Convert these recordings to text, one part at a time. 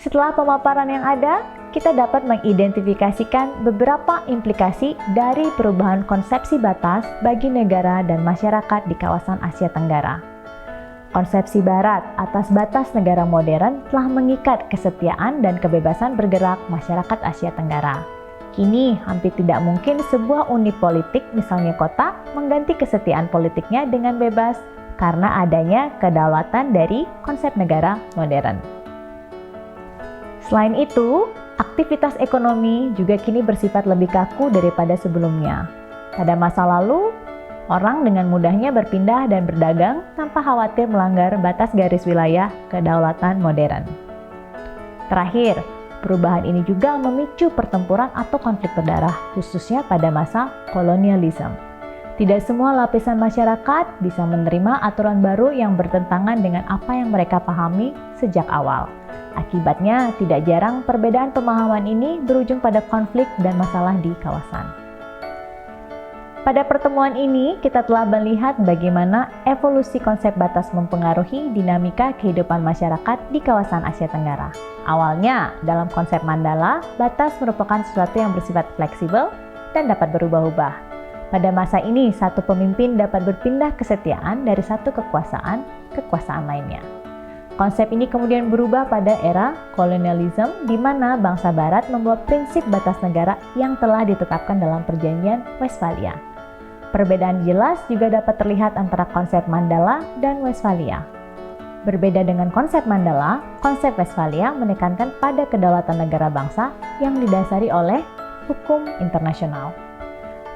Setelah pemaparan yang ada, kita dapat mengidentifikasikan beberapa implikasi dari perubahan konsepsi batas bagi negara dan masyarakat di kawasan Asia Tenggara. Konsepsi Barat atas batas negara modern telah mengikat kesetiaan dan kebebasan bergerak masyarakat Asia Tenggara. Kini, hampir tidak mungkin sebuah unit politik, misalnya kota, mengganti kesetiaan politiknya dengan bebas karena adanya kedaulatan dari konsep negara modern. Selain itu, aktivitas ekonomi juga kini bersifat lebih kaku daripada sebelumnya. Pada masa lalu, orang dengan mudahnya berpindah dan berdagang tanpa khawatir melanggar batas garis wilayah kedaulatan modern. Terakhir, perubahan ini juga memicu pertempuran atau konflik berdarah, khususnya pada masa kolonialisme. Tidak semua lapisan masyarakat bisa menerima aturan baru yang bertentangan dengan apa yang mereka pahami sejak awal. Akibatnya, tidak jarang perbedaan pemahaman ini berujung pada konflik dan masalah di kawasan. Pada pertemuan ini, kita telah melihat bagaimana evolusi konsep batas mempengaruhi dinamika kehidupan masyarakat di kawasan Asia Tenggara. Awalnya, dalam konsep Mandala, batas merupakan sesuatu yang bersifat fleksibel dan dapat berubah-ubah. Pada masa ini, satu pemimpin dapat berpindah kesetiaan dari satu kekuasaan ke kekuasaan lainnya. Konsep ini kemudian berubah pada era kolonialisme, di mana bangsa Barat membawa prinsip batas negara yang telah ditetapkan dalam Perjanjian Westphalia. Perbedaan jelas juga dapat terlihat antara konsep Mandala dan Westphalia. Berbeda dengan konsep Mandala, konsep Westphalia menekankan pada kedaulatan negara bangsa yang didasari oleh hukum internasional.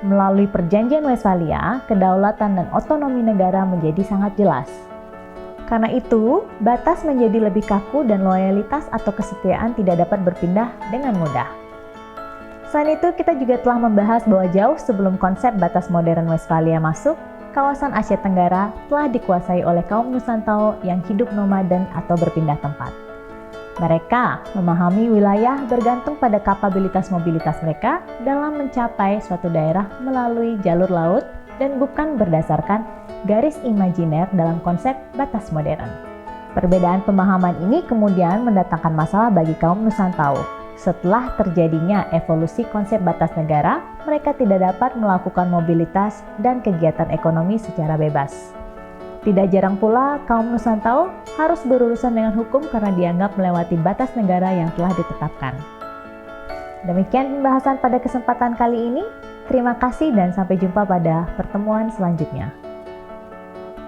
Melalui Perjanjian Westphalia, kedaulatan dan otonomi negara menjadi sangat jelas. Karena itu, batas menjadi lebih kaku dan loyalitas atau kesetiaan tidak dapat berpindah dengan mudah. Selain itu, kita juga telah membahas bahwa jauh sebelum konsep batas modern Westphalia masuk, kawasan Asia Tenggara telah dikuasai oleh kaum Nusantau yang hidup nomaden atau berpindah tempat. Mereka memahami wilayah bergantung pada kapabilitas mobilitas mereka dalam mencapai suatu daerah melalui jalur laut dan bukan berdasarkan garis imajiner dalam konsep batas modern. Perbedaan pemahaman ini kemudian mendatangkan masalah bagi kaum Nusantau. Setelah terjadinya evolusi konsep batas negara, mereka tidak dapat melakukan mobilitas dan kegiatan ekonomi secara bebas. Tidak jarang pula kaum Nusantau harus berurusan dengan hukum karena dianggap melewati batas negara yang telah ditetapkan. Demikian pembahasan pada kesempatan kali ini. Terima kasih dan sampai jumpa pada pertemuan selanjutnya.